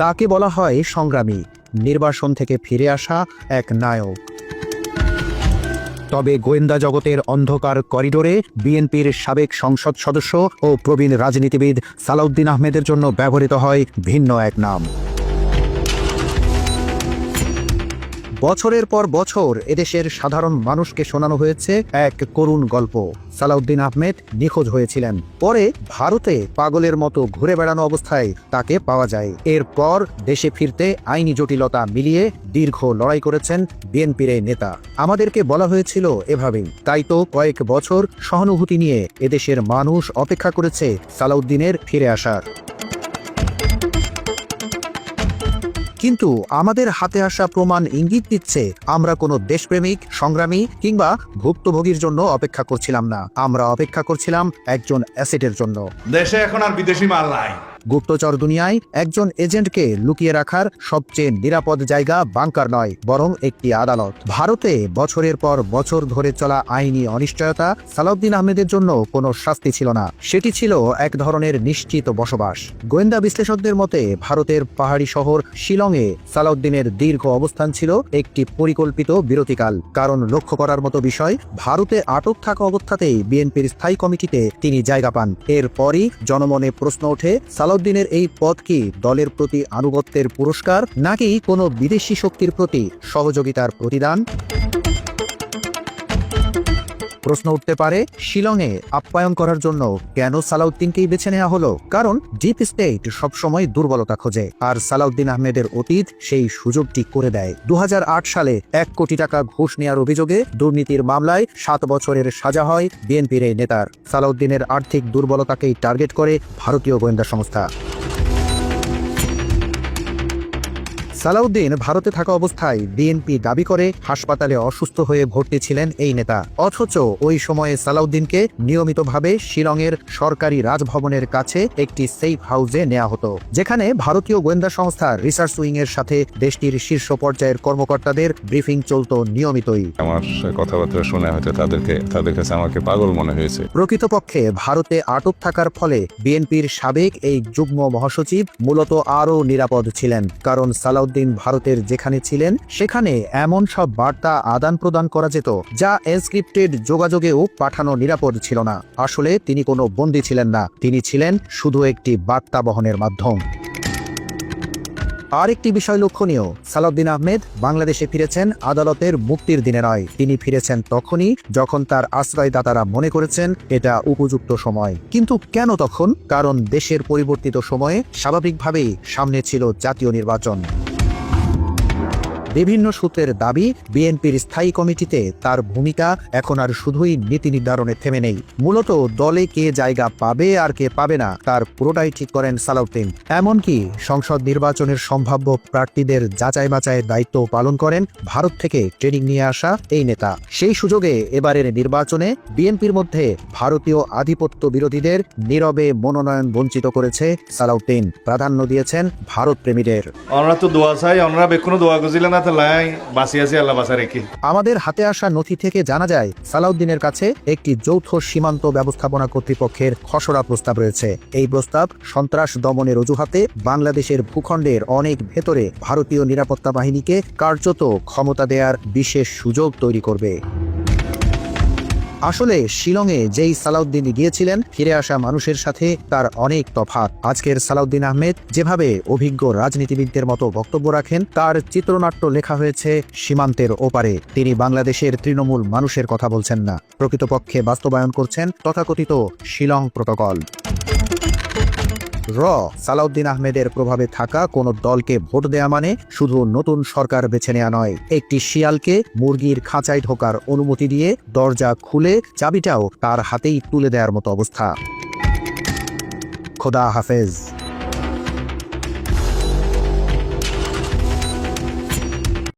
তাকে বলা হয় সংগ্রামী, নির্বাসন থেকে ফিরে আসা এক নায়ক। তবে গোয়েন্দা জগতের অন্ধকার করিডোরে বিএনপির সাবেক সংসদ সদস্য ও প্রবীণ রাজনীতিবিদ সালাউদ্দিন আহমেদের জন্য ব্যবহৃত হয় ভিন্ন এক নাম। বছরের পর বছর এদেশের সাধারণ মানুষকে শোনানো হয়েছে এক করুণ গল্প। সালাউদ্দিন আহমেদ নিখোঁজ হয়েছিলেন, পরে ভারতে পাগলের মতো ঘুরে বেড়ানো অবস্থায় তাকে পাওয়া যায়। এরপর দেশে ফিরতে আইনি জটিলতা মিলিয়ে দীর্ঘ লড়াই করেছেন বিএনপির এই নেতা। আমাদেরকে বলা হয়েছিল এভাবেই, তাই তো কয়েক বছর সহানুভূতি নিয়ে এদেশের মানুষ অপেক্ষা করেছে সালাউদ্দিনের ফিরে আসার। কিন্তু আমাদের হাতে আসা প্রমাণ ইঙ্গিত দিচ্ছে আমরা কোনো দেশপ্রেমিক, সংগ্রামী কিংবা ভুক্তভোগীর জন্য অপেক্ষা করছিলাম না। আমরা অপেক্ষা করছিলাম একজন অ্যাসেটের জন্য। দেশে এখন আর বিদেশি মাল নাই। গুপ্তচর দুনিয়ায় একজন এজেন্টকে লুকিয়ে রাখার সবচেয়ে নিরাপদ জায়গা বাংকার নয়, বরং একটি আদালত। ভারতে বছরের পর বছর ধরে চলা আইনি অনিশ্চয়তা সালাউদ্দিন আহমেদের জন্য কোনো শাস্তি ছিল না, সেটি ছিল এক ধরনের নিশ্চিত বসবাস। গোয়েন্দা বিশ্লেষকদের মতে ভারতের পাহাড়ি শহর শিলংয়ে সালাউদ্দিনের দীর্ঘ অবস্থান ছিল একটি পরিকল্পিত বিরতিকাল। কারণ লক্ষ্য করার মতো বিষয়, ভারতে আটক থাকা অবস্থাতেই বিএনপির স্থায়ী কমিটিতে তিনি জায়গা পান। এরপরই জনমনে প্রশ্ন ওঠে, সালাউদ্দিনের এই পদ কি দলের প্রতি আনুগত্যের পুরস্কার, নাকি কোনো বিদেশি শক্তির প্রতি সহযোগিতার প্রতিদান? প্রশ্ন উঠতে পারে, শিলংয়ে আপ্যায়ন করার জন্য কেন সালাউদ্দিনকেই বেছে নেওয়া হলো? কারণ ডিপ স্টেট সবসময় দুর্বলতা খোঁজে, আর সালাউদ্দিন আহমেদের অতীত সেই সুযোগটি করে দেয়। 2008 সালে 1 কোটি টাকা ঘুষ নেওয়ার অভিযোগে দুর্নীতির মামলায় 7 বছরের সাজা হয় বিএনপির এই নেতার। সালাউদ্দিনের আর্থিক দুর্বলতাকেই টার্গেট করে ভারতীয় গোয়েন্দা সংস্থা। সালাউদ্দিন ভারতে থাকা অবস্থায় বিএনপি দাবি করে হাসপাতালে অসুস্থ হয়ে ভর্তি ছিলেন এই নেতা। অথচ ওই সময়ে সালাউদ্দিনকে নিয়মিতভাবে শিলংয়ের সরকারি রাজভবনের কাছে একটি সেফ হাউসে নেওয়া হতো, যেখানে ভারতীয় গোয়েন্দা সংস্থার রিসার্চ উইং এর সাথে দেশটির শীর্ষ পর্যায়ের কর্মকর্তাদের ব্রিফিং চলত নিয়মিতই। আমার কথাবার্তা শুনে হয়তো তাদের কাছে আমাকে পাগল মনে হয়েছে। প্রকৃতপক্ষে ভারতে আটক থাকার ফলে বিএনপির সাবেক এই যুগ্ম মহাসচিব মূলত আরও নিরাপদ ছিলেন, কারণ সালাউদ্দিন ভারতের যেখানে ছিলেন সেখানে এমন সব বার্তা আদান প্রদান করা যেত যা এনক্রিপ্টেড যোগাযোগেও পাঠানো নিরাপদ ছিল না। আসলে তিনি কোনো বন্দী ছিলেন না, তিনি ছিলেন শুধু একটি বার্তা বহনের মাধ্যম। আর একটি বিষয় লক্ষণীয়, সালাউদ্দিন আহমেদ বাংলাদেশে ফিরেছেন আদালতের মুক্তির দিনে নয়। তিনি ফিরেছেন তখনই যখন তার আশ্রয়দাতারা মনে করেছেন এটা উপযুক্ত সময়। কিন্তু কেন তখন? কারণ দেশের পরিবর্তিত সময়ে স্বাভাবিকভাবেই সামনে ছিল জাতীয় নির্বাচন। বিভিন্ন সূত্রের দাবি, বিএনপির স্থায়ী কমিটিতে তার ভূমিকা এখন আর শুধুই নীতি নির্ধারণে থেমে নেই। মূলত দলে কে জায়গা পাবে আর কে পাবে না তার পুরোটাই ঠিক করেন সালাউদ্দিন। এমনকি সংসদ নির্বাচনের সম্ভাব্য প্রার্থীদের যাচাই বাছাইয়ের দায়িত্ব পালন করেন ভারত থেকে ট্রেনিং নিয়ে আসা এই নেতা। সেই সুযোগে এবারের নির্বাচনে বিএনপির মধ্যে ভারতীয় আধিপত্য বিরোধীদের নীরবে মনোনয়ন বঞ্চিত করেছে সালাউদ্দিন। প্রাধান্য দিয়েছেন ভারত প্রেমীদের। আমরা তো দোয়া চাই, আমরা বেকুনো দোয়া গুজিলাম। আমাদের হাতে আসা নথি থেকে জানা যায় সালাউদ্দিনের কাছে একটি যৌথ সীমান্ত ব্যবস্থাপনা কর্তৃপক্ষের খসড়া প্রস্তাব রয়েছে। এই প্রস্তাব সন্ত্রাস দমনের অজুহাতে বাংলাদেশের ভূখণ্ডের অনেক ভেতরে ভারতীয় নিরাপত্তা বাহিনীকে কার্যত ক্ষমতা দেওয়ার বিশেষ সুযোগ তৈরি করবে। আসলে শিলংয়ে যেই সালাউদ্দিন গিয়েছিলেন, ফিরে আসা মানুষের সাথে তার অনেক তফাৎ। আজকের সালাউদ্দিন আহমেদ যেভাবে অভিজ্ঞ রাজনীতিবিদদের মতো বক্তব্য রাখেন, তার চিত্রনাট্য লেখা হয়েছে সীমান্তের ওপারে। তিনি বাংলাদেশের তৃণমূল মানুষের কথা বলছেন না, প্রকৃতপক্ষে বাস্তবায়ন করছেন তথাকথিত শিলং প্রটোকল। সালাউদ্দিন আহমেদের প্রভাবে থাকা কোনো দলকে ভোট দেয়া মানে শুধু নতুন সরকার বেছে নেওয়া নয়, একটি শিয়ালকে মুরগির খাঁচায় ঢোকার অনুমতি দিয়ে দরজা খুলে চাবিটাও তার হাতেই তুলে দেওয়ার মতো অবস্থা। খোদা হাফেজ।